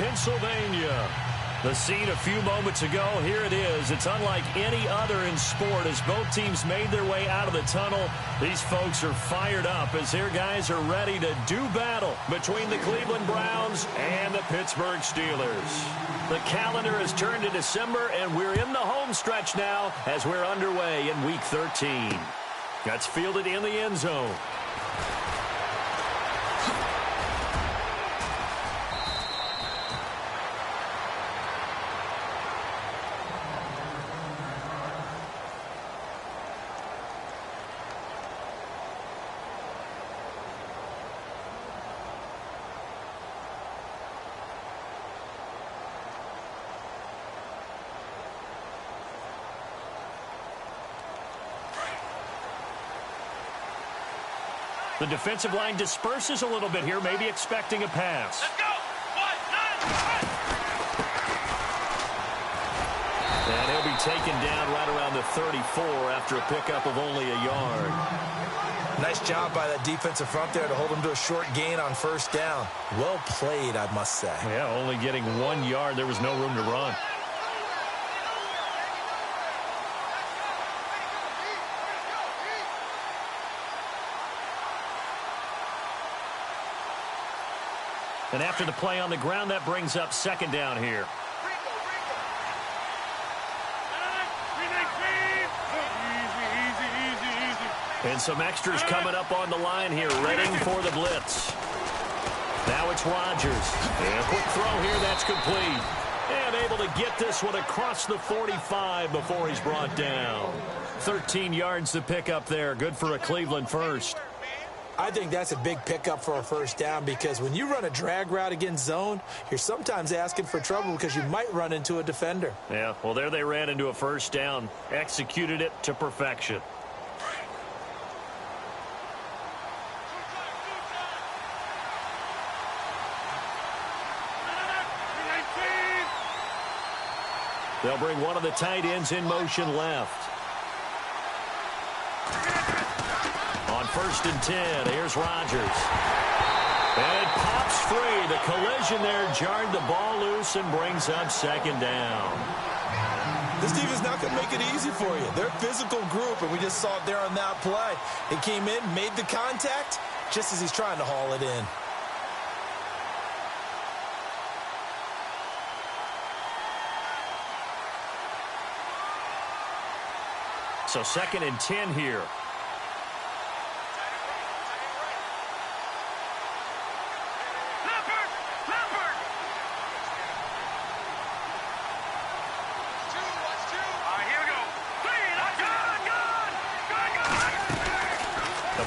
Pennsylvania. The scene a few moments ago, here it is. It's unlike any other in sport as both teams made their way out of the tunnel. These folks are fired up as their guys are ready to do battle between the Cleveland Browns and the Pittsburgh Steelers. The calendar has turned to December, and we're in the home stretch now as we're underway in Week 13. That's fielded in the end zone. The defensive line disperses a little bit here, maybe expecting a pass. Let's go! 1, 9, 1. And he'll be taken down right around the 34 after a pickup of only a yard. Nice job by that defensive front there to hold him to a short gain on first down. Well played, I must say. Yeah, only getting 1 yard. There was no room to run. And after the play on the ground, that brings up second down here. And some extras coming up on the line here, ready for the blitz. Now it's Rodgers. And a quick throw here, that's complete. And able to get this one across the 45 before he's brought down. 13 yards to pick up there. Good for a Cleveland first. I think that's a big pickup for a first down because when you run a drag route against zone, you're sometimes asking for trouble because you might run into a defender. Yeah, well, there they ran into a first down, executed it to perfection. They'll bring one of the tight ends in motion left. On 1st and 10, here's Rodgers. And it pops free. The collision there jarred the ball loose and brings up second down. This team is not going to make it easy for you. They're a physical group, and we just saw it there on that play. It came in, made the contact, just as he's trying to haul it in. So 2nd and 10 here.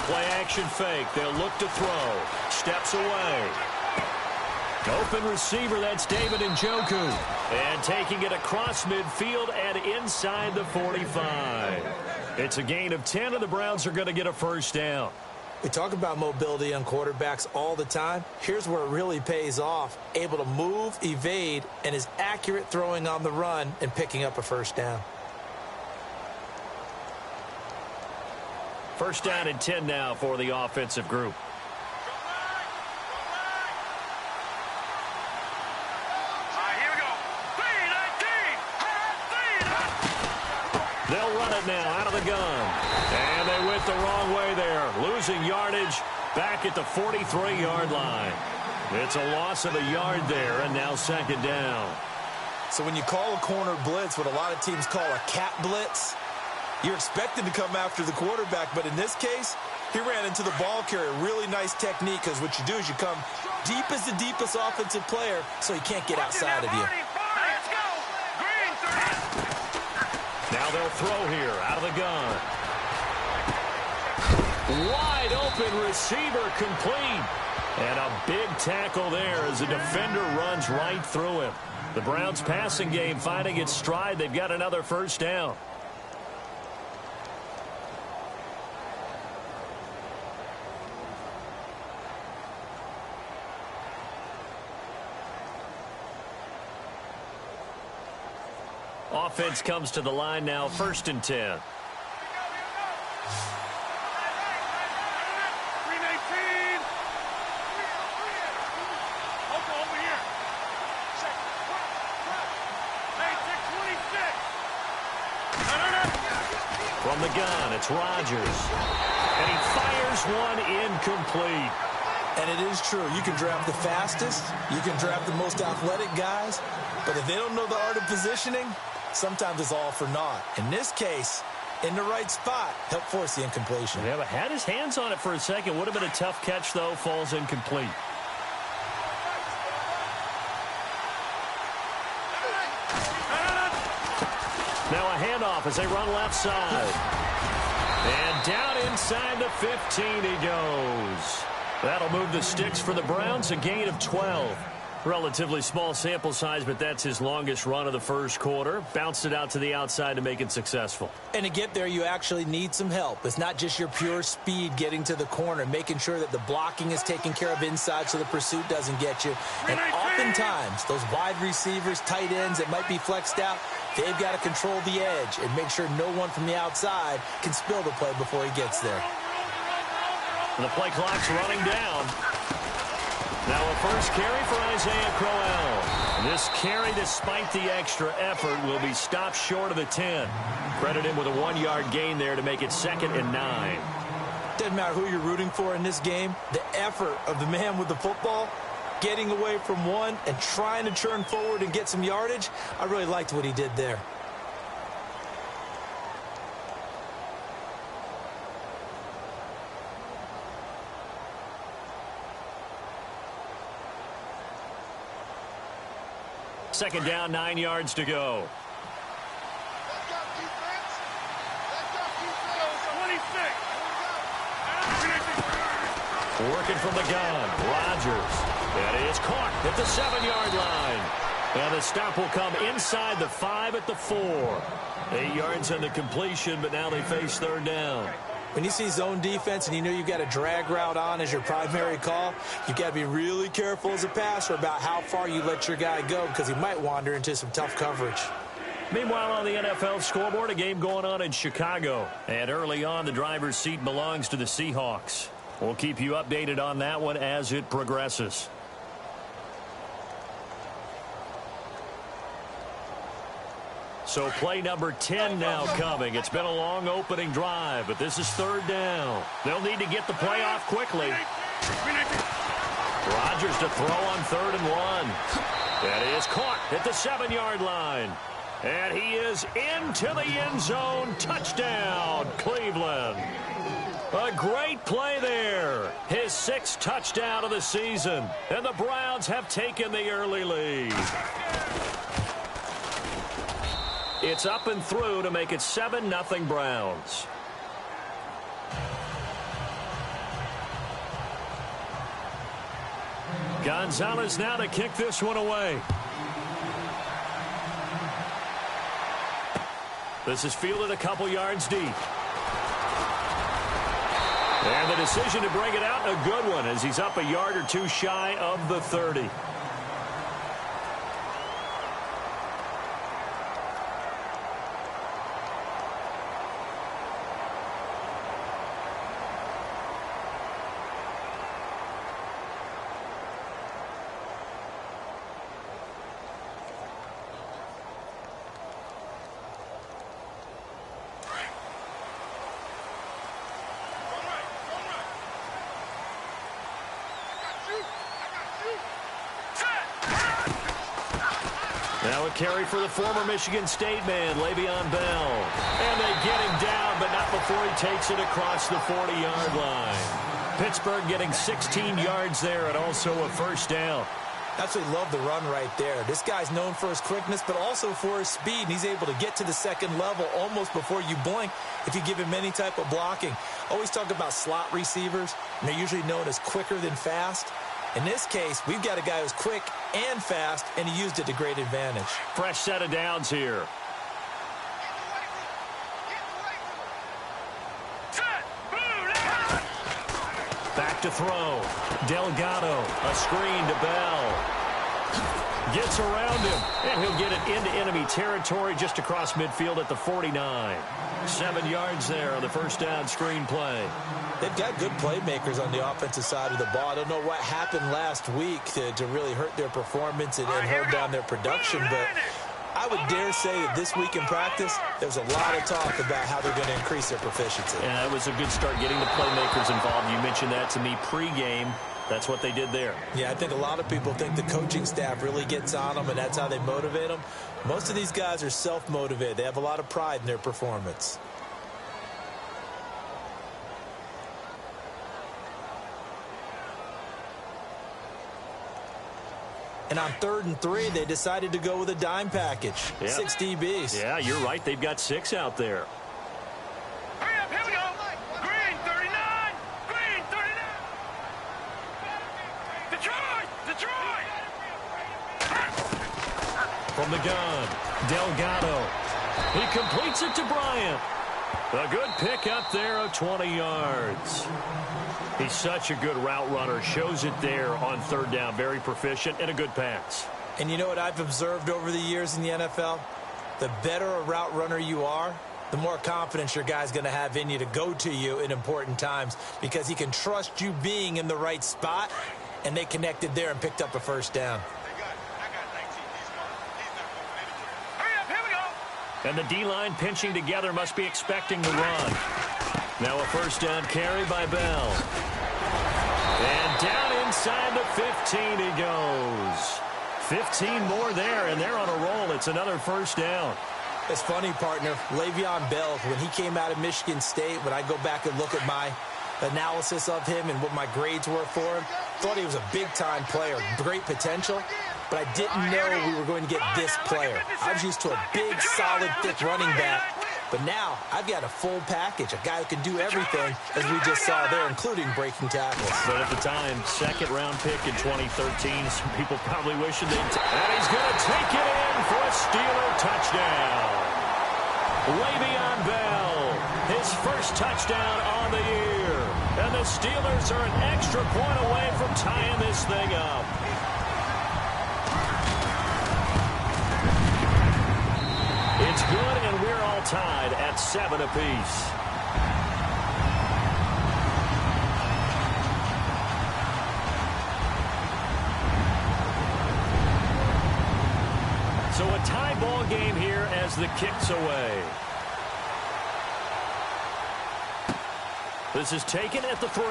Play-action fake. They'll look to throw. Steps away. Open receiver, that's David Njoku. And taking it across midfield and inside the 45. It's a gain of 10, and the Browns are going to get a first down. We talk about mobility on quarterbacks all the time. Here's where it really pays off. Able to move, evade, and is accurate throwing on the run and picking up a first down. First down and 10 now for the offensive group. Here we go. 3-19. They'll run it now out of the gun. And they went the wrong way there. Losing yardage back at the 43-yard line. It's a loss of a yard there, and now second down. So when you call a corner blitz, what a lot of teams call a cat blitz, you're expected to come after the quarterback, but in this case, he ran into the ball carrier. Really nice technique, because what you do is you come deep as the deepest offensive player, so he can't get outside of you. Let's go. Green, 30. Now they'll throw here out of the gun. Wide open receiver complete. And a big tackle there as the defender runs right through him. The Browns passing game finding its stride. They've got another first down. Offense comes to the line now, 1st and 10. From the gun, it's Rodgers. And he fires one incomplete. And it is true. You can draft the fastest. You can draft the most athletic guys. But if they don't know the art of positioning, sometimes it's all for naught. In this case, in the right spot, helped force the incompletion. Yeah, but had his hands on it for a second. Would have been a tough catch, though. Falls incomplete. Now a handoff as they run left side. And down inside the 15 he goes. That'll move the sticks for the Browns, a gain of 12. Relatively small sample size, but that's his longest run of the first quarter. Bounced it out to the outside to make it successful. And to get there, you actually need some help. It's not just your pure speed getting to the corner, making sure that the blocking is taken care of inside so the pursuit doesn't get you. And oftentimes, those wide receivers, tight ends that might be flexed out, they've got to control the edge and make sure no one from the outside can spill the play before he gets there. The play clock's running down. Now a first carry for Isaiah Crowell. This carry, despite the extra effort, will be stopped short of the 10. Credit him with a 1-yard gain there to make it 2nd and 9. Doesn't matter who you're rooting for in this game. The effort of the man with the football, getting away from one and trying to turn forward and get some yardage, I really liked what he did there. Second down, 9 yards to go. Working from the gun, Rodgers. That is caught at the 7-yard line. And the stop will come inside the 5 at the 4. 8 yards on the completion, but now they face third down. When you see zone defense and you know you've got a drag route on as your primary call, you've got to be really careful as a passer about how far you let your guy go because he might wander into some tough coverage. Meanwhile, on the NFL scoreboard, a game going on in Chicago. And early on, the driver's seat belongs to the Seahawks. We'll keep you updated on that one as it progresses. So play number 10 now coming. It's been a long opening drive, but this is third down. They'll need to get the play off quickly. Rodgers to throw on 3rd and 1. That is caught at the 7-yard line. And he is into the end zone. Touchdown, Cleveland. A great play there. His 6th touchdown of the season. And the Browns have taken the early lead. It's up and through to make it 7-0 Browns. Gonzalez now to kick this one away. This is fielded a couple yards deep. And the decision to bring it out, a good one, as he's up a yard or two shy of the 30. Now a carry for the former Michigan State man, Le'Veon Bell. And they get him down, but not before he takes it across the 40-yard line. Pittsburgh getting 16 yards there and also a first down. Absolutely love the run right there. This guy's known for his quickness, but also for his speed. And he's able to get to the second level almost before you blink if you give him any type of blocking. Always talk about slot receivers, and they're usually known as quicker than fast. In this case, we've got a guy who's quick and fast, and he used it to great advantage. Fresh set of downs here. Back to throw. Delgado, a screen to Bell. Gets around him, and he'll get it into enemy territory just across midfield at the 49. 7 yards there on the first down screen play. They've got good playmakers on the offensive side of the ball. I don't know what happened last week to really hurt their performance and hold down their production, but I would dare say that this week in practice, there's a lot of talk about how they're going to increase their proficiency. And that was a good start getting the playmakers involved. You mentioned that to me pregame. That's what they did there. Yeah, I think a lot of people think the coaching staff really gets on them, and that's how they motivate them. Most of these guys are self-motivated. They have a lot of pride in their performance. And on 3rd and 3, they decided to go with a dime package. Yeah. 6 DBs. Yeah, you're right. They've got 6 out there. Hurry up, here we go. Green 39. Green 39. Detroit. From the gun, Delgado. He completes it to Bryant. A good pick up there of 20 yards. He's such a good route runner. Shows it there on 3rd down. Very proficient and a good pass. And you know what I've observed over the years in the NFL? The better a route runner you are, the more confidence your guy's going to have in you to go to you in important times because he can trust you being in the right spot, and they connected there and picked up a 1st down. Hurry up, here we go. And the D-line pinching together must be expecting the run. Now a 1st down carry by Bell. And down inside the 15 he goes. 15 more there, and they're on a roll. It's another 1st down. It's funny, partner. Le'Veon Bell, when he came out of Michigan State, when I go back and look at my analysis of him and what my grades were for him, thought he was a big-time player, great potential, but I didn't know we were going to get this player. I was used to a big, solid, thick running back. But now, I've got a full package, a guy who can do everything, as we just saw there, including breaking tackles. But at the time, 2nd-round pick in 2013, some people probably wishing they'd... And he's going to take it in for a Steeler touchdown. Le'Veon Bell, his 1st touchdown on the year. And the Steelers are an extra point away from tying this thing up. It's good, and we're all tied at 7 apiece. So a tie ball game here as the kick's away. This is taken at the 3.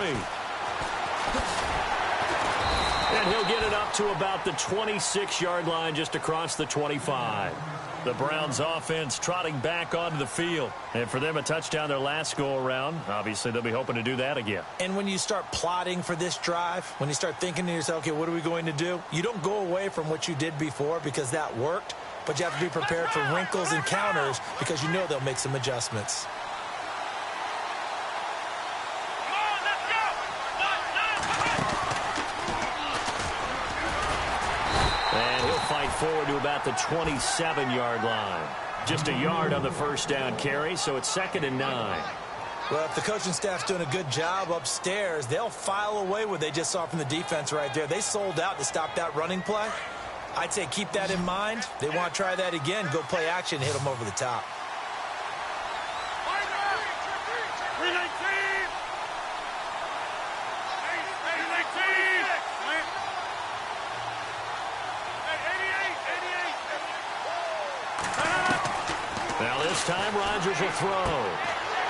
And he'll get it up to about the 26-yard line just across the 25. The Browns offense trotting back onto the field. And for them, a touchdown their last go-around. Obviously, they'll be hoping to do that again. And when you start plotting for this drive, when you start thinking to yourself, okay, what are we going to do? You don't go away from what you did before because that worked, but you have to be prepared for wrinkles and counters because you know they'll make some adjustments. Fight forward to about the 27-yard line. Just a yard on the 1st down carry, so it's 2nd and 9. Well, if the coaching staff's doing a good job upstairs, they'll file away what they just saw from the defense right there. They sold out to stop that running play. I'd say keep that in mind. They want to try that again, go play action, hit them over the top. Now this time Rodgers will throw.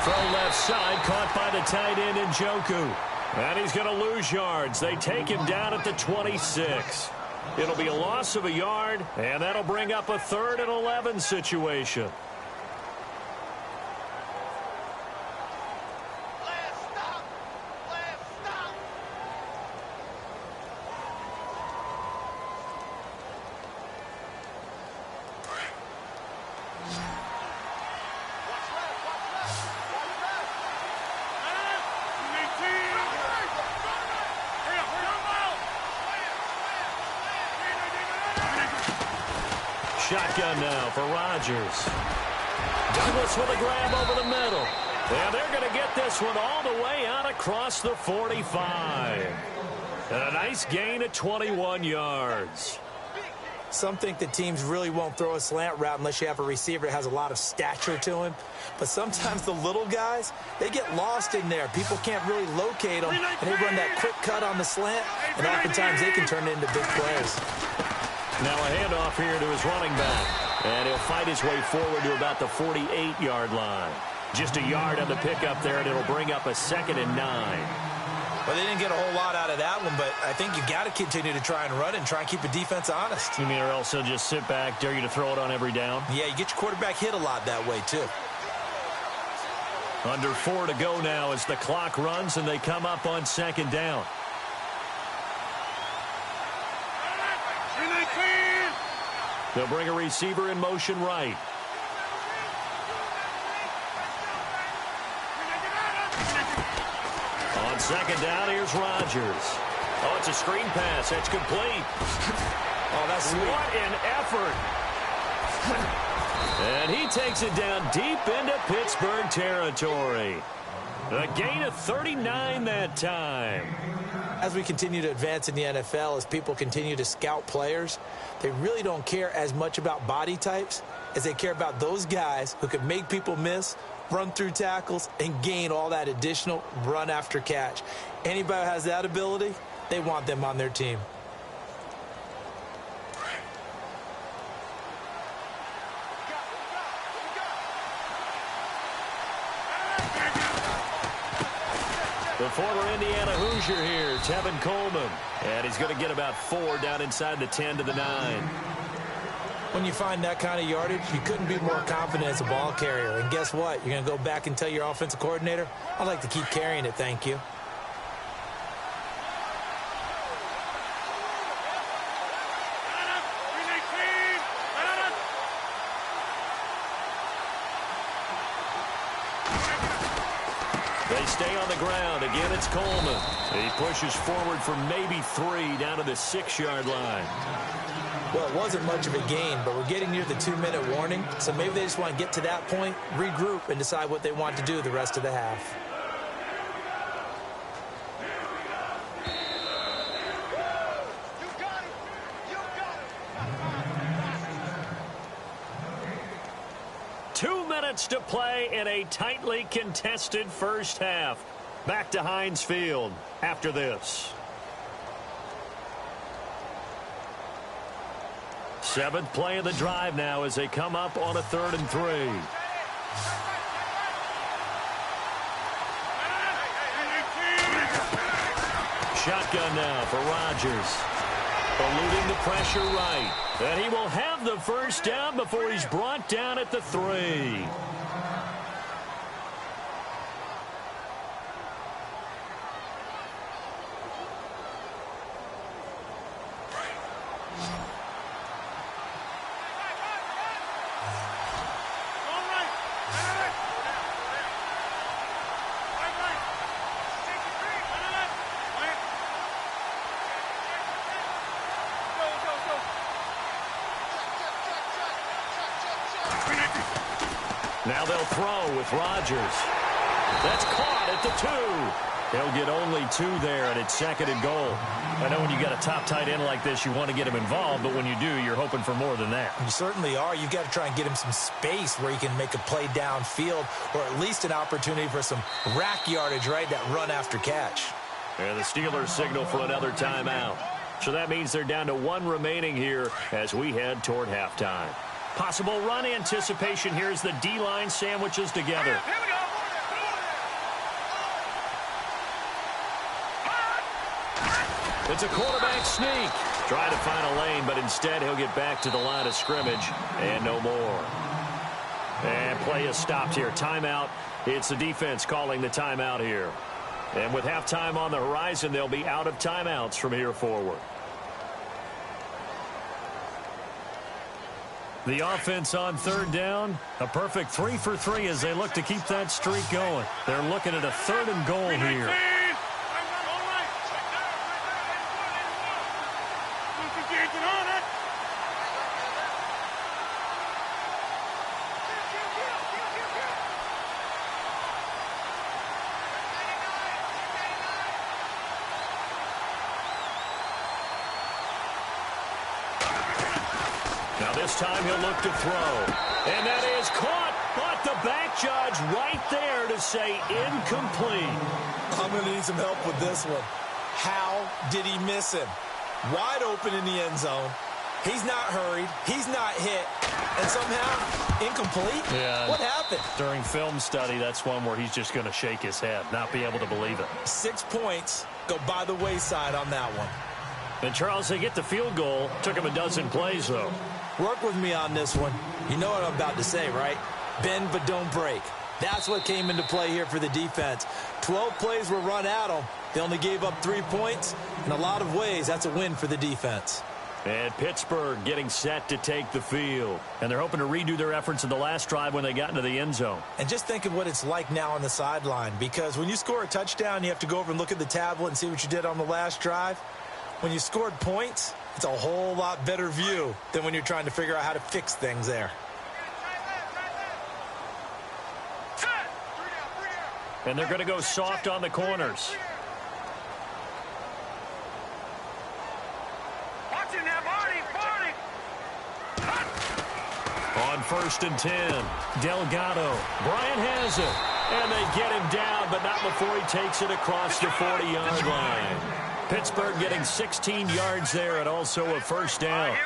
Throw left side, caught by the tight end Njoku. And he's going to lose yards. They take him down at the 26. It'll be a loss of a yard, and that'll bring up a 3rd and 11 situation. Shotgun now for Rodgers. Douglas with a grab over the middle. And they're going to get this one all the way out across the 45. And a nice gain of 21 yards. Some think that teams really won't throw a slant route unless you have a receiver that has a lot of stature to him. But sometimes the little guys, they get lost in there. People can't really locate them, and they run that quick cut on the slant, and oftentimes they can turn it into big plays. Now a handoff here to his running back. And he'll fight his way forward to about the 48-yard line. Just a yard on the pickup there, and it'll bring up a 2nd and 9. Well, they didn't get a whole lot out of that one, but I think you got to continue to try and run and try and keep the defense honest. You mean or else they'll just sit back, dare you to throw it on every down? Yeah, you get your quarterback hit a lot that way, too. Under 4 to go now as the clock runs, and they come up on 2nd down. They'll bring a receiver in motion right. On 2nd down, here's Rodgers. Oh, it's a screen pass. That's complete. Oh, that's sweet. What an effort. And he takes it down deep into Pittsburgh territory. A gain of 39 that time. As we continue to advance in the NFL, as people continue to scout players, they really don't care as much about body types as they care about those guys who can make people miss, run through tackles, and gain all that additional run after catch. Anybody who has that ability, they want them on their team. The former Indiana Hoosier here, Tevin Coleman. And he's going to get about 4 down inside the 10 to the 9. When you find that kind of yardage, you couldn't be more confident as a ball carrier. And guess what? You're going to go back and tell your offensive coordinator, I'd like to keep carrying it, thank you. They stay on the ground. Again, it's Coleman. He pushes forward for maybe 3 down to the 6-yard line. Well, it wasn't much of a gain, but we're getting near the 2-minute warning, so maybe they just want to get to that point, regroup, and decide what they want to do the rest of the half. To play in a tightly contested first half. Back to Heinz Field after this. 7th play of the drive now as they come up on a 3rd and 3. Shotgun now for Rodgers. Eluding the pressure right. And he will have the first down before he's brought down at the 3. Now they'll throw with Rodgers. That's caught at the 2. He'll get only 2 there, and it's 2nd and goal. I know when you got a top tight end like this, you want to get him involved, but when you do, you're hoping for more than that. You certainly are. You've got to try and get him some space where he can make a play downfield, or at least an opportunity for some rack yardage, right, that run after catch. And the Steelers signal for another timeout. So that means they're down to 1 remaining here as we head toward halftime. Possible run anticipation here as the D-line sandwiches together. Here we go. It's a quarterback sneak. Trying to find a lane, but instead he'll get back to the line of scrimmage and no more. And play is stopped here. Timeout. It's the defense calling the timeout here. And with halftime on the horizon, they'll be out of timeouts from here forward. The offense on 3rd down, a perfect 3 for 3 as they look to keep that streak going. They're looking at a 3rd and goal here. Now this time he'll look to throw. And that is caught. But the back judge right there to say incomplete. I'm going to need some help with this one. How did he miss him? Wide open in the end zone. He's not hurried. He's not hit. And somehow, incomplete? Yeah. What happened? During film study, that's one where he's just going to shake his head, not be able to believe it. 6 points go by the wayside on that one. And, Charles, they get the field goal. Took him a dozen plays, though. Work with me on this one. You know what I'm about to say, right? Bend but don't break. That's what came into play here for the defense. 12 plays were run at them. They only gave up 3 points. In a lot of ways, that's a win for the defense. And Pittsburgh getting set to take the field. And they're hoping to redo their efforts in the last drive when they got into the end zone. And just think of what it's like now on the sideline, because when you score a touchdown, you have to go over and look at the tablet and see what you did on the last drive. When you scored points, it's a whole lot better view than when you're trying to figure out how to fix things there. And they're going to go soft on the corners. On 1st and 10, Delgado. Bryant has it. And they get him down, but not before he takes it across the 40-yard line. Pittsburgh getting 16 yards there and also a first down.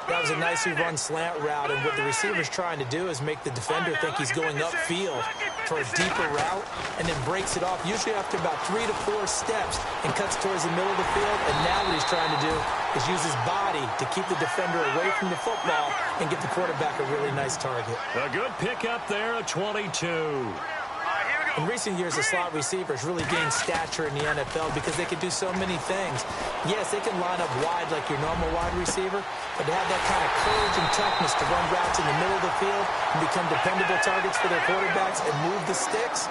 That was a nicely run slant route, and what the receiver's trying to do is make the defender think he's going upfield for a deeper route, and then breaks it off, usually after about 3 to 4 steps, and cuts towards the middle of the field. And now what he's trying to do is use his body to keep the defender away from the football and get the quarterback a really nice target. A good pickup there, a 22. In recent years, the slot receivers really gained stature in the NFL because they can do so many things. Yes, they can line up wide like your normal wide receiver, but to have that kind of courage and toughness to run routes in the middle of the field and become dependable targets for their quarterbacks and move the sticks,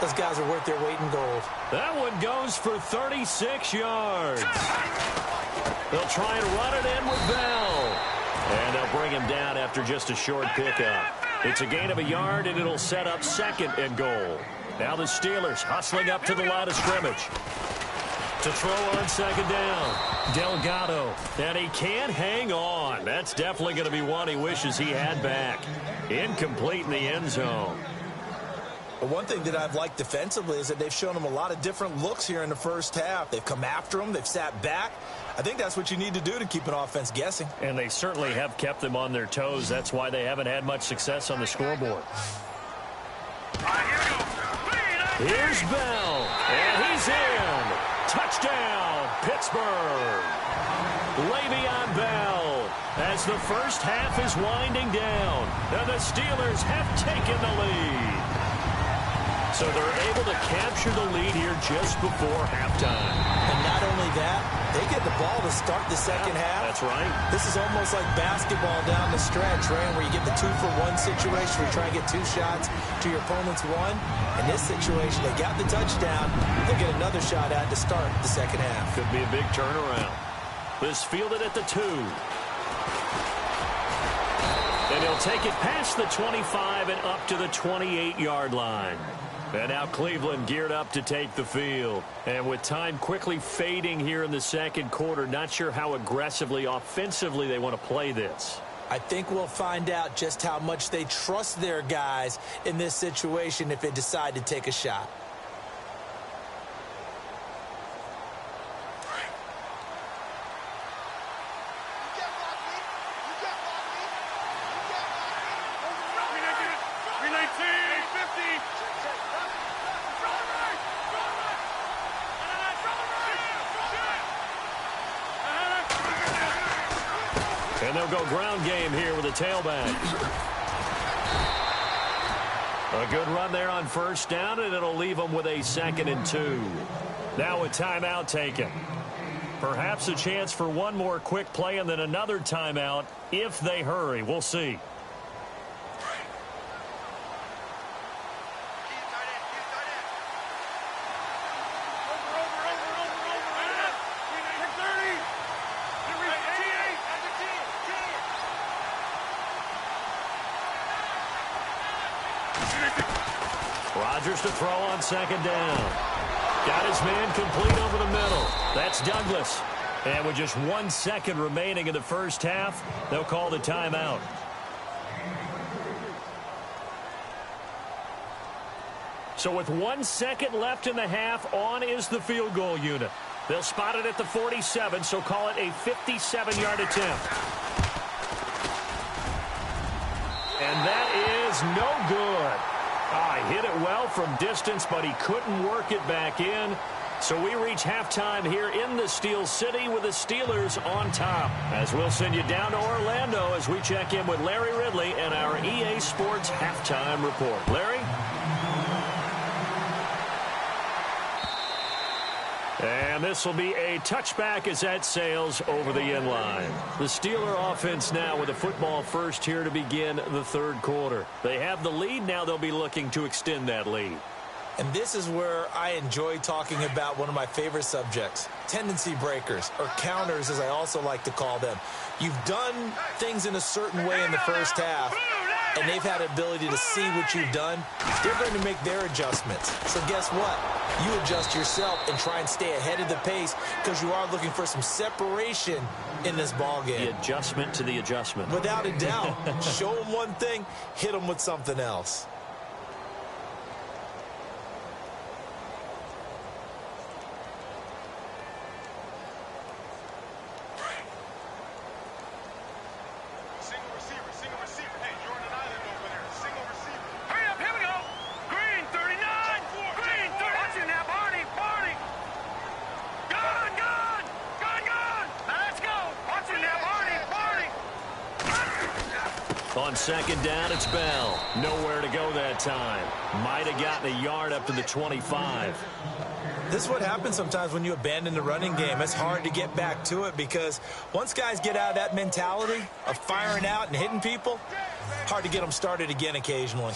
those guys are worth their weight in gold. That one goes for 36 yards. They'll try and run it in with Bell. And they'll bring him down after just a short pickup. It's a gain of a yard, and it'll set up 2nd and goal. Now the Steelers hustling up to the line of scrimmage. To throw on 2nd down, Delgado. And he can't hang on. That's definitely going to be one he wishes he had back. Incomplete in the end zone. But one thing that I've liked defensively is that they've shown him a lot of different looks here in the first half. They've come after him. They've sat back. I think that's what you need to do to keep an offense guessing. And they certainly have kept them on their toes. That's why they haven't had much success on the scoreboard. Here's Bell, and he's in. Touchdown, Pittsburgh. Le'Veon Bell, as the first half is winding down, and the Steelers have taken the lead. So they're able to capture the lead here just before halftime. And not only that, they get the ball to start the second half. That's right. This is almost like basketball down the stretch, right, where you get the 2-for-1 situation where you try and get 2 shots to your opponent's 1. In this situation, they got the touchdown. They'll get another shot at to start the second half. Could be a big turnaround. This fielded at the 2. And he'll take it past the 25 and up to the 28-yard line. And now Cleveland geared up to take the field. And with time quickly fading here in the second quarter, not sure how aggressively, offensively they want to play this. I think we'll find out just how much they trust their guys in this situation if they decide to take a shot. And they'll go ground game here with the tailbacks. A good run there on 1st down, and it'll leave them with a 2nd and 2. Now a timeout taken. Perhaps a chance for one more quick play and then another timeout if they hurry. We'll see. Rodgers to throw on 2nd down. Got his man complete over the middle. That's Douglas. And with just 1 second remaining in the first half, they'll call the timeout. So with 1 second left in the half, on is the field goal unit. They'll spot it at the 47, so call it a 57-yard attempt. And that is no good. He hit it well from distance, but he couldn't work it back in. So we reach halftime here in the Steel City with the Steelers on top. As we'll send you down to Orlando as we check in with Larry Ridley and our EA Sports Halftime Report. Larry? And this will be a touchback as that sails over the end line. The Steeler offense now with a football first here to begin the third quarter. They have the lead. Now they'll be looking to extend that lead. And this is where I enjoy talking about one of my favorite subjects, tendency breakers, or counters as I also like to call them. You've done things in a certain way in the first half, and they've had the ability to see what you've done. They're going to make their adjustments. So guess what? You adjust yourself and try and stay ahead of the pace because you are looking for some separation in this ball game. The adjustment to the adjustment. Without a doubt. Show them one thing, hit them with something else. On second down, it's Bell. Nowhere to go that time. Might have gotten a yard up to the 25. This is what happens sometimes when you abandon the running game. It's hard to get back to it because once guys get out of that mentality of firing out and hitting people, hard to get them started again occasionally.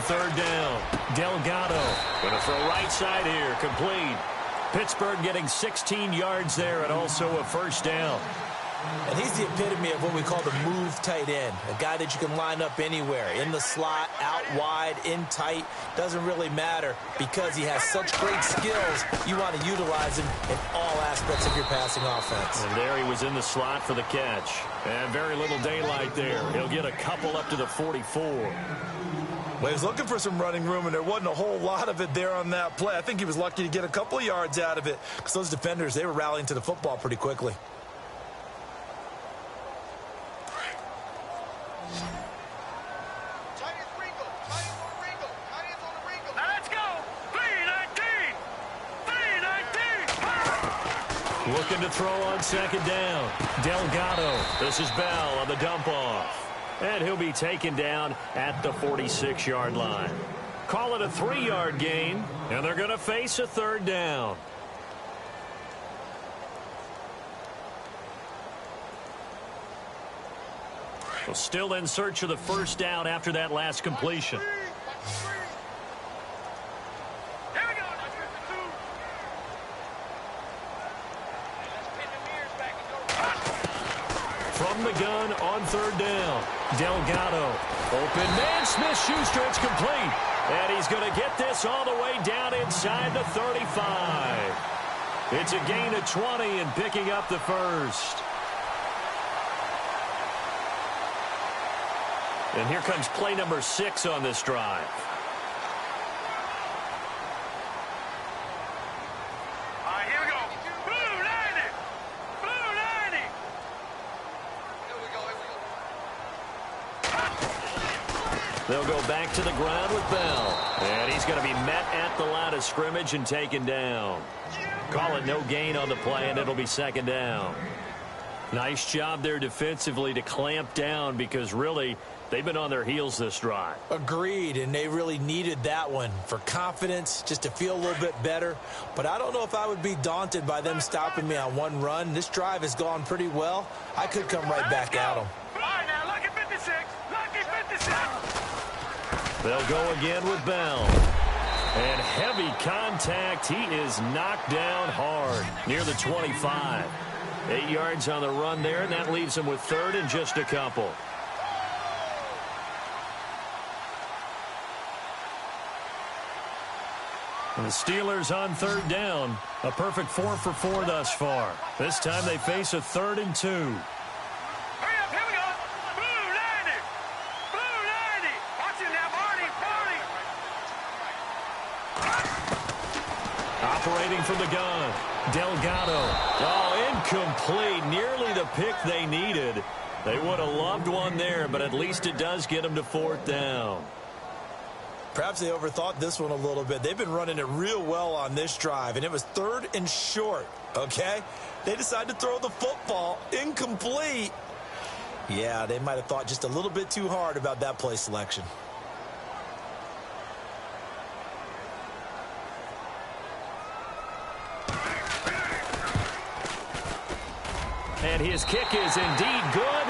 Third down. Delgado going to throw right side here. Complete. Pittsburgh getting 16 yards there and also a first down. And he's the epitome of what we call the move tight end. A guy that you can line up anywhere. In the slot, out wide, in tight. Doesn't really matter because he has such great skills. You want to utilize him in all aspects of your passing offense. And there he was in the slot for the catch. And very little daylight there. He'll get a couple up to the 44. Well, he was looking for some running room, and there wasn't a whole lot of it there on that play. I think he was lucky to get a couple of yards out of it because those defenders, they were rallying to the football pretty quickly. Let's go! 319! 319! Looking to throw on second down. Delgado. This is Bell on the dump off. And he'll be taken down at the 46-yard line. Call it a 3-yard gain, and they're going to face a third down. Well, still in search of the first down after that last completion. From the gun on third down. Delgado. Open man. Smith-Schuster. It's complete. And he's going to get this all the way down inside the 35. It's a gain of 20 and picking up the first. And here comes play number 6 on this drive. They'll go back to the ground with Bell. And he's going to be met at the line of scrimmage and taken down. Call it no gain on the play, and it'll be second down. Nice job there defensively to clamp down because really they've been on their heels this drive. Agreed, and they really needed that one for confidence, just to feel a little bit better. But I don't know if I would be daunted by them stopping me on one run. This drive has gone pretty well. I could come right back at them. All right, now, lucky 56. Lucky 56. They'll go again with Bell. And heavy contact. He is knocked down hard near the 25. 8 yards on the run there, and that leaves him with third and just a couple. And the Steelers on third down. A perfect 4 for 4 thus far. This time they face a 3rd and 2. Hurry up, here we go. Blue 90. Blue 90. Watch it now, Barney. Operating from the gun. Delgado. Oh, incomplete. Nearly the pick they needed. They would have loved one there, but at least it does get them to 4th down. Perhaps they overthought this one a little bit. They've been running it real well on this drive, and it was 3rd and short, okay? They decided to throw the football incomplete. Yeah, they might have thought just a little bit too hard about that play selection. And his kick is indeed good.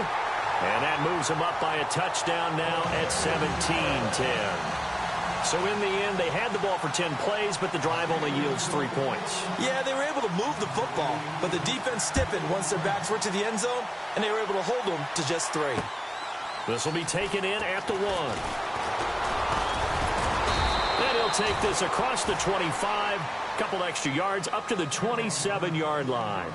And that moves him up by a touchdown now at 17-10. So in the end, they had the ball for 10 plays, but the drive only yields 3 points. Yeah, they were able to move the football, but the defense stiffened once their backs were to the end zone, and they were able to hold them to just 3. This will be taken in at the 1. And he'll take this across the 25, couple extra yards up to the 27-yard line.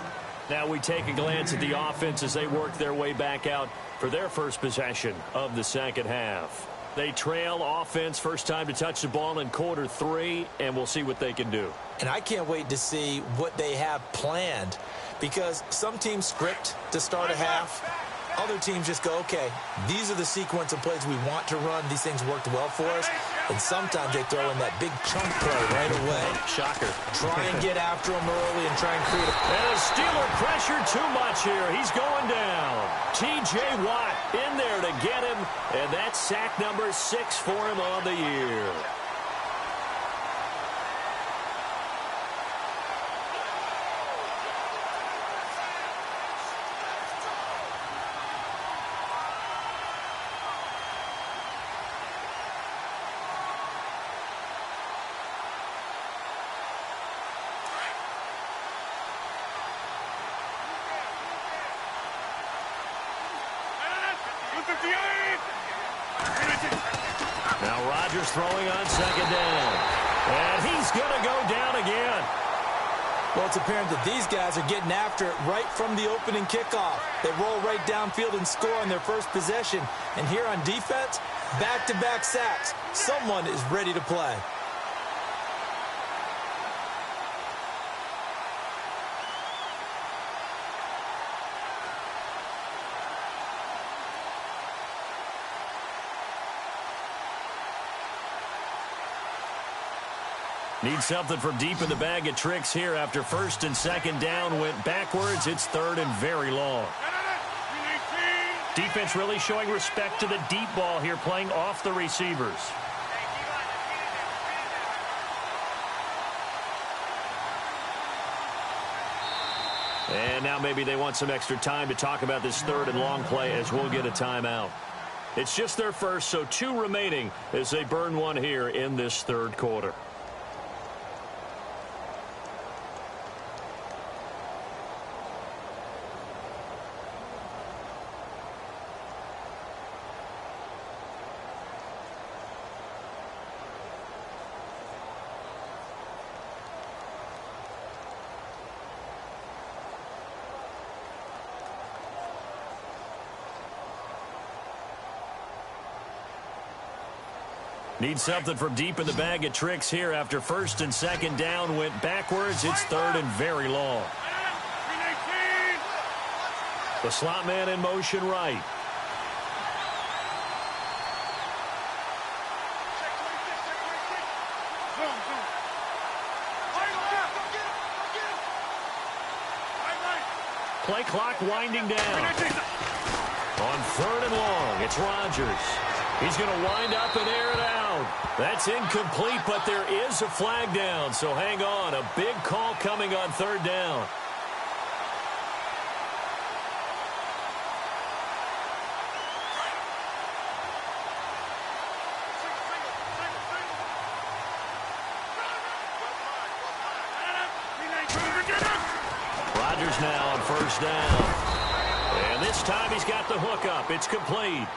Now we take a glance at the offense as they work their way back out for their first possession of the second half. They trail offense, first time to touch the ball in quarter 3, and we'll see what they can do. And I can't wait to see what they have planned, because some teams script to start a half. Other teams just go, okay, these are the sequence of plays we want to run. These things worked well for us. And sometimes they throw in that big chunk play right away. Shocker. Try and get after them early and try and create a... And a Steeler pressure too much here. He's going down. T.J. Watt in there to get him. And that's sack number 6 for him on the year. Now Rodgers throwing on second down. And he's going to go down again. Well, it's apparent that these guys are getting after it right from the opening kickoff. They roll right downfield and score on their first possession. And here on defense, back-to-back sacks. Someone is ready to play. Need something from deep in the bag of tricks here after first and second down went backwards. It's 3rd and very long. Defense really showing respect to the deep ball here, playing off the receivers. And now maybe they want some extra time to talk about this 3rd and long play as we'll get a timeout. It's just their first, so 2 remaining as they burn one here in this 3rd quarter. Need something from deep in the bag of tricks here after first and second down went backwards. It's 3rd and very long. The slot man in motion right. Play clock winding down. On 3rd and long, it's Rodgers. He's going to wind up and air it out. That's incomplete, but there is a flag down. So hang on. A big call coming on 3rd down. Rodgers now on 1st down. And this time he's got the hook up. It's complete.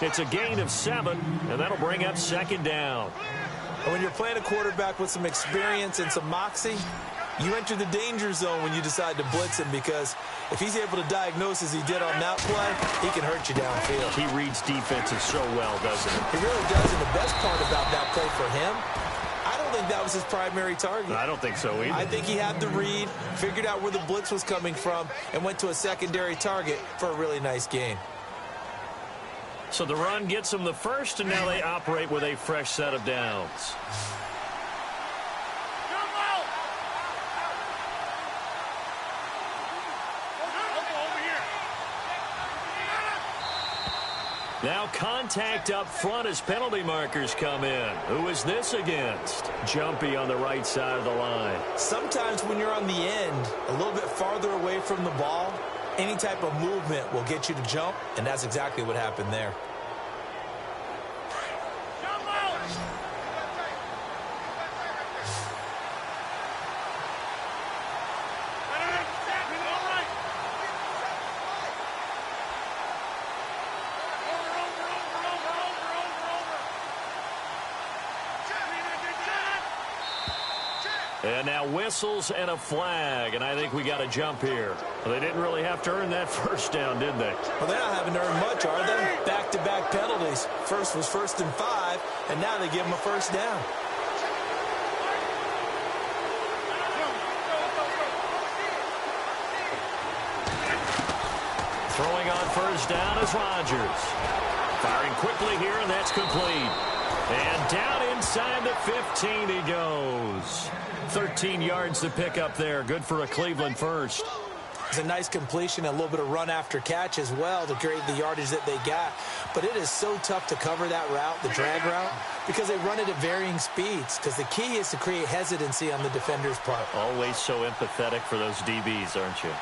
It's a gain of 7, and that'll bring up 2nd down. And when you're playing a quarterback with some experience and some moxie, you enter the danger zone when you decide to blitz him, because if he's able to diagnose as he did on that play, he can hurt you downfield. He reads defenses so well, doesn't he? He really does, and the best part about that play for him, I don't think that was his primary target. I don't think so either. I think he had the read, figured out where the blitz was coming from, and went to a secondary target for a really nice gain. So the run gets them the first, and now they operate with a fresh set of downs. Now contact up front as penalty markers come in. Who is this against? Jumpy on the right side of the line. Sometimes when you're on the end, a little bit farther away from the ball, any type of movement will get you to jump, and that's exactly what happened there. And now whistles and a flag, and I think we got a jump here. Well, they didn't really have to earn that first down, did they? Well, they're not having to earn much, are they? Back-to-back penalties. First was 1st and 5, and now they give them a first down. Throwing on first down is Rodgers. Firing quickly here, and that's complete. And down inside the 15 he goes. 13 yards to pick up there. Good for a Cleveland first. It's a nice completion, a little bit of run after catch as well to create the yardage that they got. But it is so tough to cover that route, the drag route, because they run it at varying speeds. Because the key is to create hesitancy on the defender's part. Always so empathetic for those DBs, aren't you?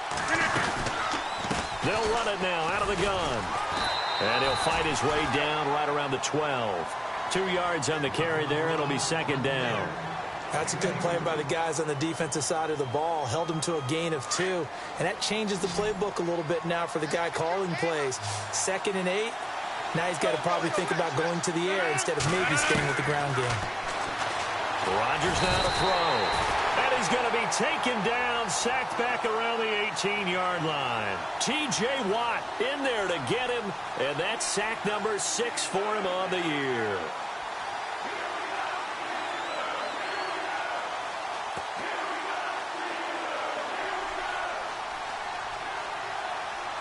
They'll run it now out of the gun. And he'll fight his way down right around the 12. 2 yards on the carry there. It'll be second down. That's a good play by the guys on the defensive side of the ball. Held him to a gain of 2. And that changes the playbook a little bit now for the guy calling plays. 2nd and 8. Now he's got to probably think about going to the air instead of maybe staying with the ground game. Rodgers now to throw. And he's going to be taken down, sacked back around the 18-yard line. T.J. Watt in there to get him, and that's sack number 6 for him on the year.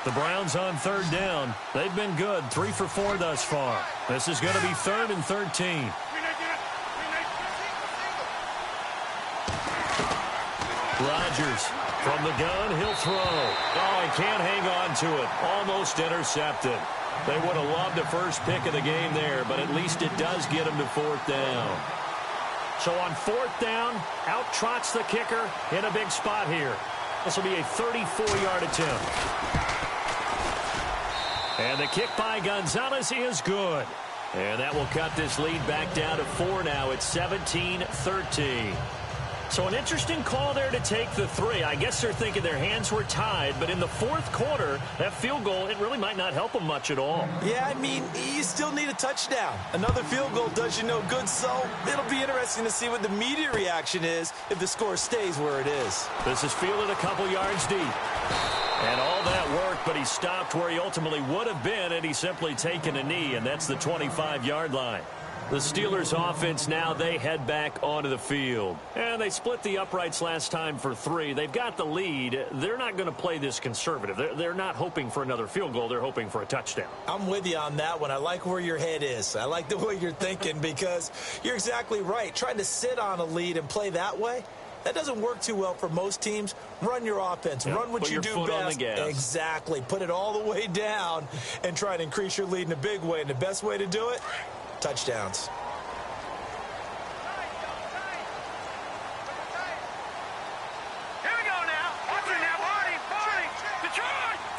The Browns on third down. They've been good, 3 for 4 thus far. This is going to be 3rd and 13. Rodgers from the gun, he'll throw. Oh, he can't hang on to it. Almost intercepted. They would have loved the first pick of the game there, but at least it does get him to 4th down. So on 4th down, out trots the kicker in a big spot here. This will be a 34-yard attempt. And the kick by Gonzalez is good. And that will cut this lead back down to 4 now. It's 17-13. So an interesting call there to take the 3. I guess they're thinking their hands were tied, but in the 4th quarter, that field goal, it really might not help them much at all. Yeah, I mean, you still need a touchdown. Another field goal does you no good, so it'll be interesting to see what the media reaction is if the score stays where it is. This is fielded a couple yards deep. And all that worked, but he stopped where he ultimately would have been, and he's simply taken a knee, and that's the 25-yard line. The Steelers offense now, they head back onto the field. And they split the uprights last time for 3. They've got the lead. They're not going to play this conservative. They're not hoping for another field goal. They're hoping for a touchdown. I'm with you on that one. I like where your head is. I like the way you're thinking because you're exactly right. Trying to sit on a lead and play that way, that doesn't work too well for most teams. Run your offense. Run what you do best. On the gas. Exactly. Put it all the way down and try to increase your lead in a big way. And the best way to do it, touchdowns. Here we go now. Watch it now, Barney.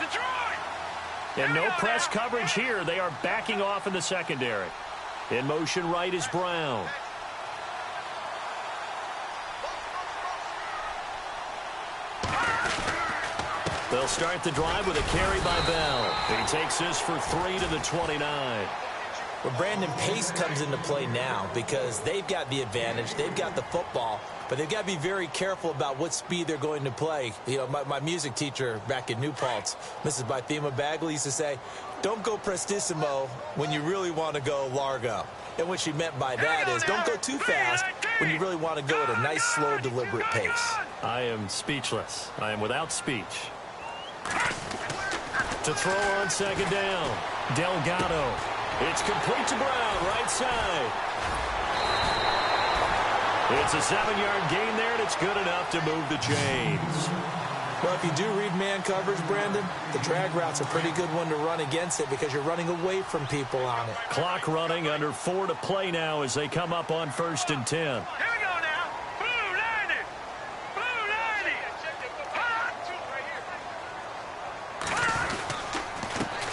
Detroit. And no press coverage here. They are backing off in the secondary. In motion right is Brown. They'll start the drive with a carry by Bell. He takes this for 3 to the 29. Well, Brandon, pace comes into play now because they've got the advantage. They've got the football, but they've got to be very careful about what speed they're going to play. You know, my music teacher back in New Paltz, Mrs. Bythema Bagley, used to say, don't go prestissimo when you really want to go largo. And what she meant by that is don't go too fast when you really want to go at a nice, slow, deliberate pace. I am speechless. I am without speech. To throw on second down, Delgado. It's complete to Brown, right side. It's a 7-yard gain there, and it's good enough to move the chains. Well, if you do read man coverage, Brandon, the drag route's a pretty good one to run against it because you're running away from people on it. Clock running, under 4 to play now as they come up on 1st and 10. Here we go now. Blue 90. Blue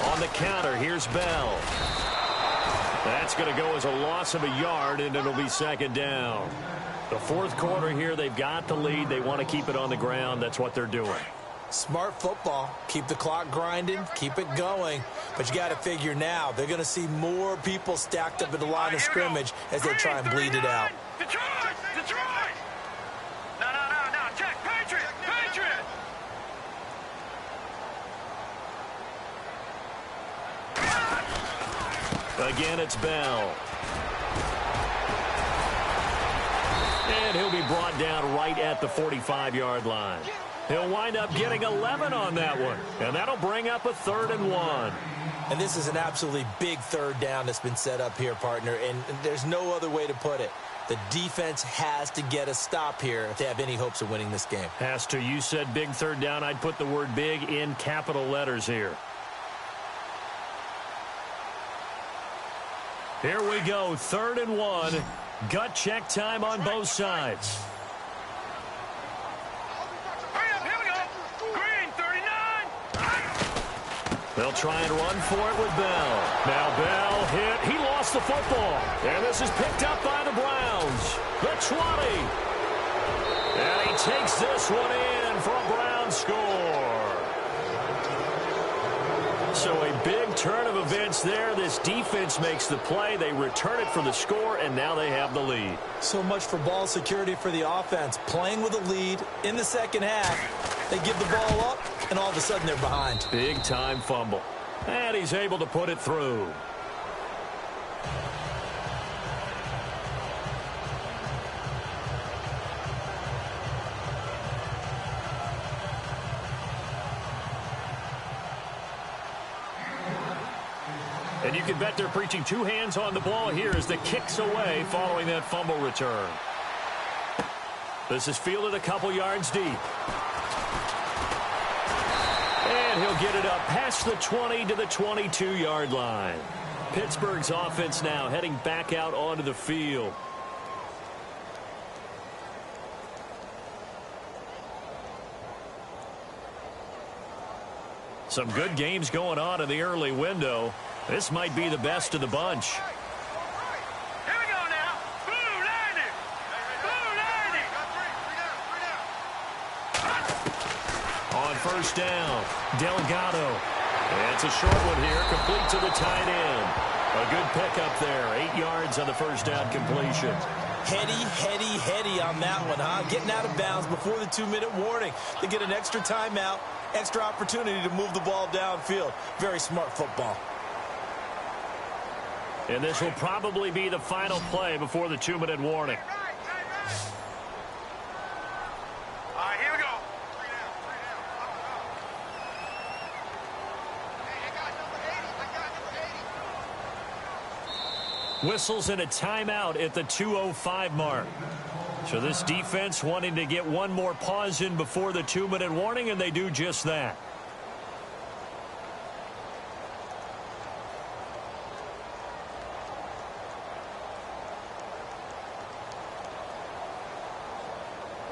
90. On the counter, here's Bell. That's going to go as a loss of a yard, and it'll be second down. The fourth quarter here, they've got the lead. They want to keep it on the ground. That's what they're doing. Smart football. Keep the clock grinding. Keep it going. But you got to figure now, they're going to see more people stacked up at the line of scrimmage as they try and bleed it out. Detroit! Detroit! No. Check. Patriot! Patriot! Again, it's Bell. And he'll be brought down right at the 45-yard line. He'll wind up getting 11 on that one. And that'll bring up a 3rd and 1. And this is an absolutely big third down that's been set up here, partner. And there's no other way to put it. The defense has to get a stop here if they have any hopes of winning this game. Has to. You said big third down. I'd put the word big in capital letters here. Here we go, 3rd and 1. Gut check time on both sides. Here we go. Green 39. They'll try and run for it with Bell. Now Bell hit. He lost the football. And this is picked up by the Browns. The 20. And he takes this one in for a Brown score. So a big turn of events there. This defense makes the play. They return it for the score, and now they have the lead. So much for ball security for the offense. Playing with a lead in the second half. They give the ball up, and all of a sudden they're behind. Big-time fumble. And he's able to put it through. And you can bet they're preaching 2 hands on the ball here as the kick's away following that fumble return. This is fielded a couple yards deep. And he'll get it up past the 20 to the 22-yard line. Pittsburgh's offense now heading back out onto the field. Some good games going on in the early window. This might be the best of the bunch. Here we go now. Blue 90. Blue 90. On 1st down, Delgado. It's a short one here, complete to the tight end. A good pickup there, 8 yards on the 1st down completion. Heady on that one, huh? Getting out of bounds before the 2-minute warning. They get an extra timeout, extra opportunity to move the ball downfield. Very smart football. And this will probably be the final play before the 2-minute warning. All right, here we go. Whistles and a timeout at the 2:05 mark. So this defense wanting to get one more pause in before the 2-minute warning, and they do just that.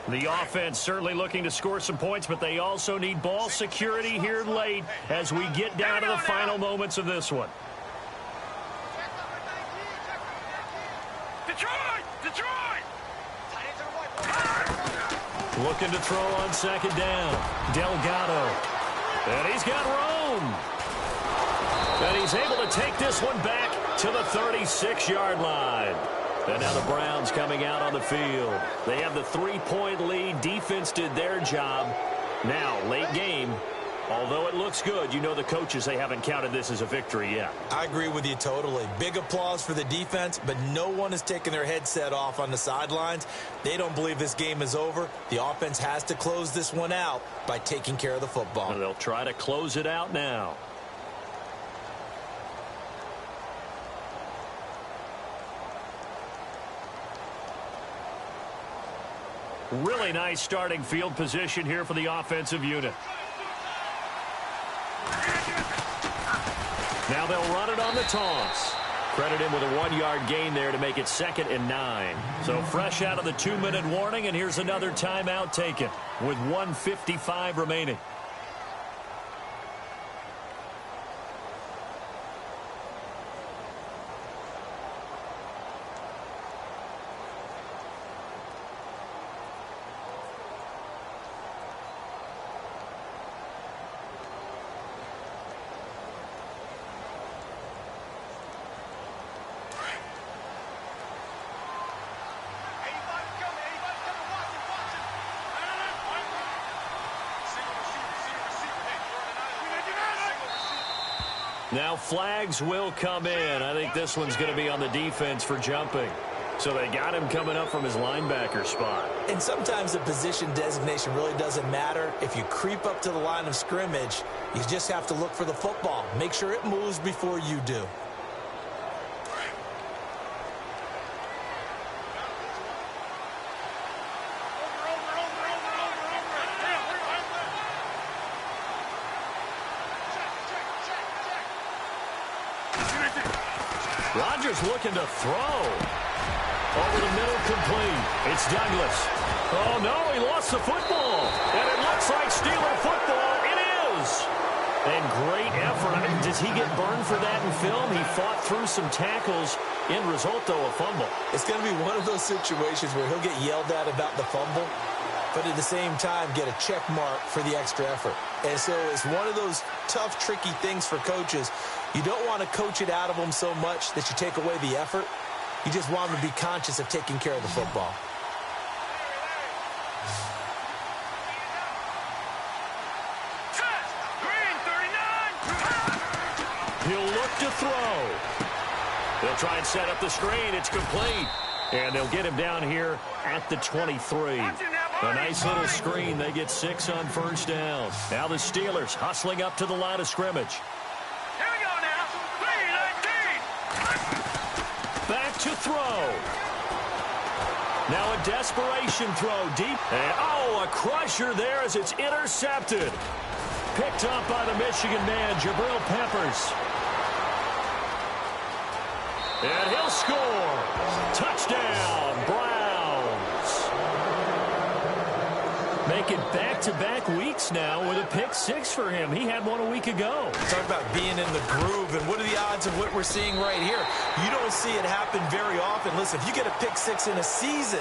The offense certainly looking to score some points, but they also need ball security here late as we get down to the final moments of this one. Detroit! Looking to throw on 2nd down. Delgado. And he's got room. And he's able to take this one back to the 36-yard line. And now the Browns coming out on the field. They have the 3-point lead. Defense did their job. Now, late game. Although it looks good, you know the coaches, they haven't counted this as a victory yet. I agree with you totally. Big applause for the defense, but no one is taking their headset off on the sidelines. They don't believe this game is over. The offense has to close this one out by taking care of the football. And they'll try to close it out now. Really nice starting field position here for the offensive unit. Now they'll run it on the toss. Credit him with a 1-yard gain there to make it 2nd and 9. So fresh out of the 2-minute warning, and here's another timeout taken with 1:55 remaining. Now flags will come in. I think this one's going to be on the defense for jumping. So they got him coming up from his linebacker spot. And sometimes the position designation really doesn't matter. If you creep up to the line of scrimmage, you just have to look for the football. Make sure it moves before you do. Rodgers looking to throw. Over the middle, complete. It's Douglas. Oh, no, he lost the football. And it looks like Steeler football. It is. And great effort. I mean, does he get burned for that in film? He fought through some tackles. End result, though, a fumble. It's going to be one of those situations where he'll get yelled at about the fumble, but at the same time get a check mark for the extra effort. And so it's one of those tough, tricky things for coaches. You don't want to coach it out of them so much that you take away the effort. You just want them to be conscious of taking care of the football. He'll look to throw. They'll try and set up the screen. It's complete. And they'll get him down here at the 23. A nice little screen. They get 6 on first down. Now the Steelers hustling up to the line of scrimmage. Here we go now. 3-19. Back to throw. Now a desperation throw deep. And, oh, a crusher there as it's intercepted. Picked up by the Michigan man, Jabril Peppers. And he'll score. Touchdown, Browns. Make it back-to-back weeks now with a pick-6 for him. He had one a week ago. Talk about being in the groove, and what are the odds of what we're seeing right here? You don't see it happen very often. Listen, if you get a pick-6 in a season,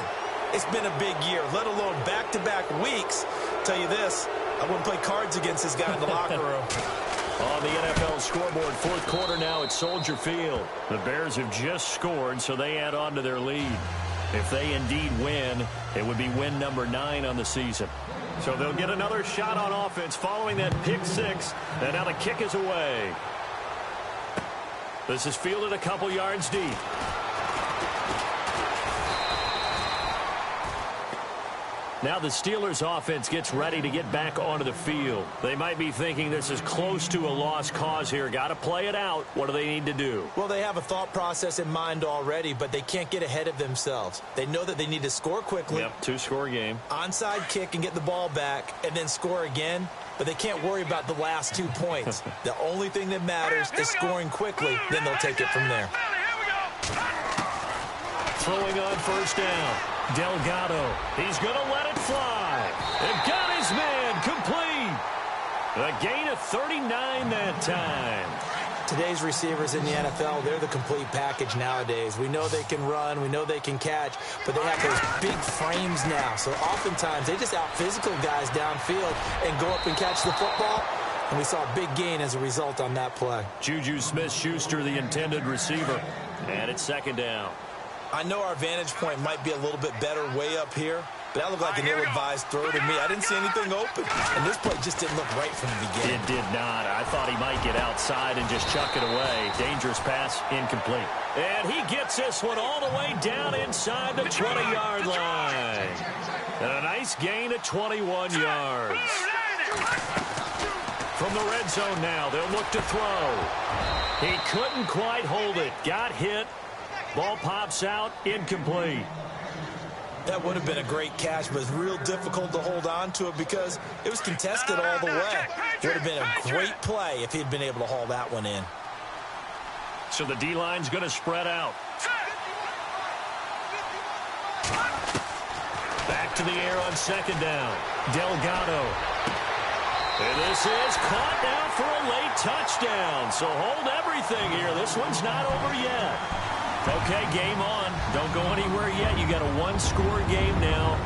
it's been a big year, let alone back-to-back weeks. I'll tell you this, I wouldn't play cards against this guy in the locker room. On the NFL scoreboard, fourth quarter now at Soldier Field. The Bears have just scored, so they add on to their lead. If they indeed win, it would be win number 9 on the season. So they'll get another shot on offense following that pick-6, and now the kick is away. This is fielded a couple yards deep. Now the Steelers offense gets ready to get back onto the field. They might be thinking this is close to a lost cause here. Got to play it out. What do they need to do? Well, they have a thought process in mind already, but they can't get ahead of themselves. They know that they need to score quickly. Yep, 2-score game. Onside kick and get the ball back and then score again. But they can't worry about the last 2 points. The only thing that matters is scoring quickly. Then they'll take it from there. Throwing on first down. Delgado. He's going to let it fly. And got his man complete. A gain of 39 that time. Today's receivers in the NFL, they're the complete package nowadays. We know they can run, we know they can catch, but they have those big frames now. So oftentimes they just out-physical guys downfield and go up and catch the football. And we saw a big gain as a result on that play. Juju Smith-Schuster, the intended receiver. And it's second down. I know our vantage point might be a little bit better way up here, but that looked like an ill-advised throw to me. I didn't see anything open. And this play just didn't look right from the beginning. It did not. I thought he might get outside and just chuck it away. Dangerous pass, incomplete. And he gets this one all the way down inside the 20-yard line. And a nice gain of 21 yards. From the red zone now, they'll look to throw. He couldn't quite hold it. Got hit. Ball pops out, incomplete. That would have been a great catch, but it's real difficult to hold on to it because it was contested all the way. Would have been a great play if he'd been able to haul that one in. So the D-line's going to spread out. Back to the air on second down. Delgado. And this is caught now for a late touchdown. So hold everything here. This one's not over yet. Okay, game on. Don't go anywhere yet. You got a one-score game now.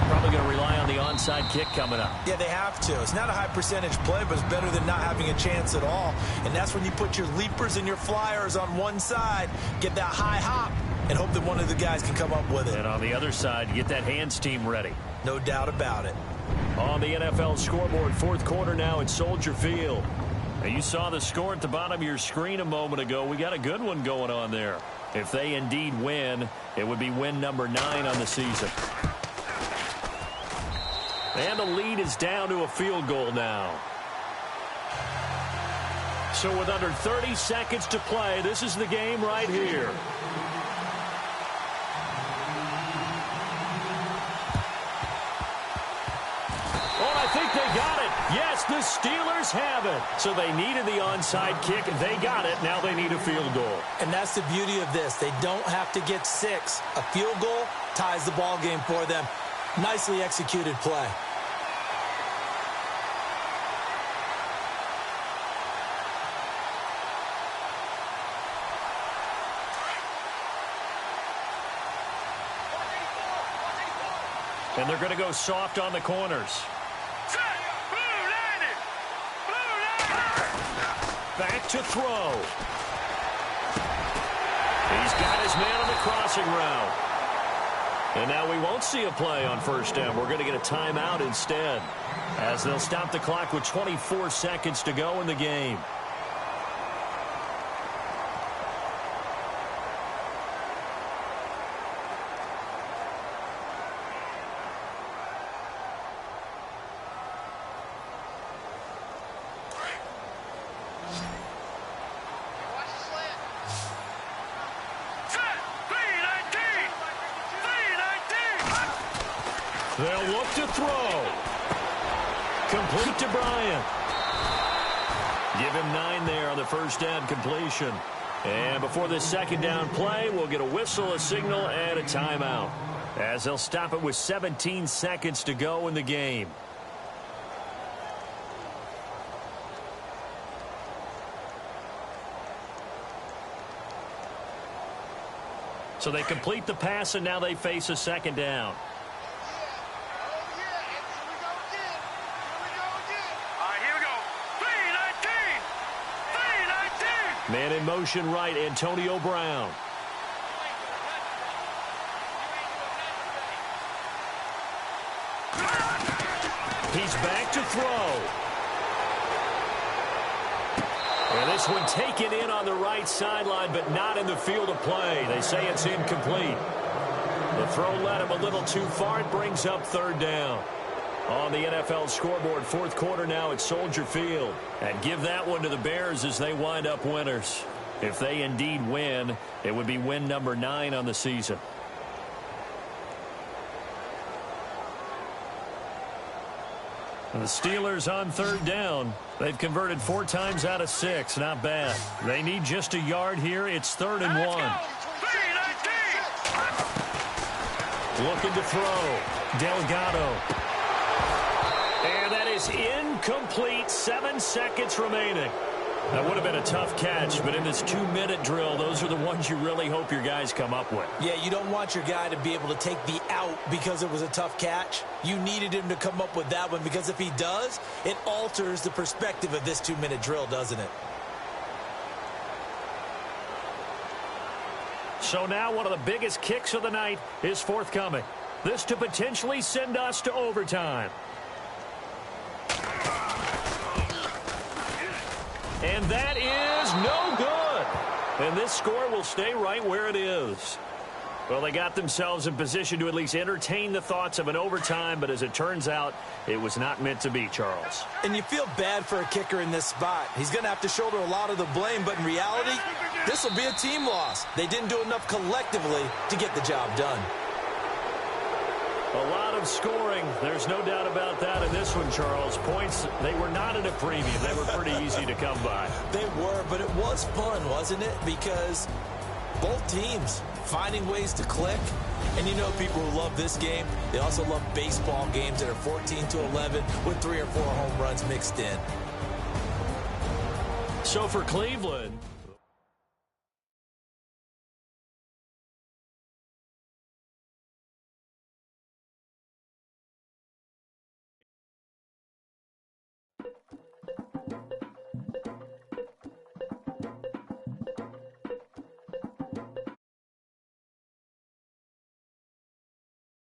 Probably going to rely on the onside kick coming up. Yeah, they have to. It's not a high-percentage play, but it's better than not having a chance at all. And that's when you put your leapers and your flyers on one side, get that high hop, and hope that one of the guys can come up with it. And on the other side, you get that hands team ready. No doubt about it. On the NFL scoreboard, fourth quarter now at Soldier Field. Now, you saw the score at the bottom of your screen a moment ago. We got a good one going on there. If they indeed win, it would be win number 9 on the season. And the lead is down to a field goal now. So with under 30 seconds to play, this is the game right here. Oh, I think they got it. Yes, the Steelers have it. So they needed the onside kick. They got it. Now they need a field goal. And that's the beauty of this. They don't have to get 6. A field goal ties the ball game for them. Nicely executed play. And they're going to go soft on the corners. Back to throw. He's got his man on the crossing route. And now we won't see a play on first down. We're going to get a timeout instead, as they'll stop the clock with 24 seconds to go in the game. They'll look to throw. Complete to Bryant. Give him 9 there on the first down completion. And before this second down play, we'll get a whistle, a signal, and a timeout, as they'll stop it with 17 seconds to go in the game. So they complete the pass, and now they face a second down. Man in motion right, Antonio Brown. He's back to throw. And this one taken in on the right sideline, but not in the field of play. They say it's incomplete. The throw led him a little too far. It brings up third down. On the NFL scoreboard, fourth quarter now at Soldier Field. And give that one to the Bears as they wind up winners. If they indeed win, it would be win number 9 on the season. And the Steelers on third down. They've converted 4 times out of 6. Not bad. They need just a yard here. It's 3rd and 1. Looking to throw. Delgado. And that is incomplete. 7 seconds remaining. That would have been a tough catch, but in this 2-minute drill, those are the ones you really hope your guys come up with. Yeah, you don't want your guy to be able to take the out because it was a tough catch. You needed him to come up with that one because if he does, it alters the perspective of this 2-minute drill, doesn't it? So now one of the biggest kicks of the night is forthcoming. This to potentially send us to overtime. And that is no good. And this score will stay right where it is. Well, they got themselves in position to at least entertain the thoughts of an overtime, but as it turns out, it was not meant to be, Charles. And you feel bad for a kicker in this spot. He's going to have to shoulder a lot of the blame, but in reality, this will be a team loss. They didn't do enough collectively to get the job done. A lot of scoring. There's no doubt about that in this one, Charles. Points, they were not at a premium. They were pretty easy to come by. They were, but it was fun, wasn't it? Because both teams finding ways to click. And you know people who love this game, they also love baseball games that are 14-11 with 3 or 4 home runs mixed in. So for Cleveland...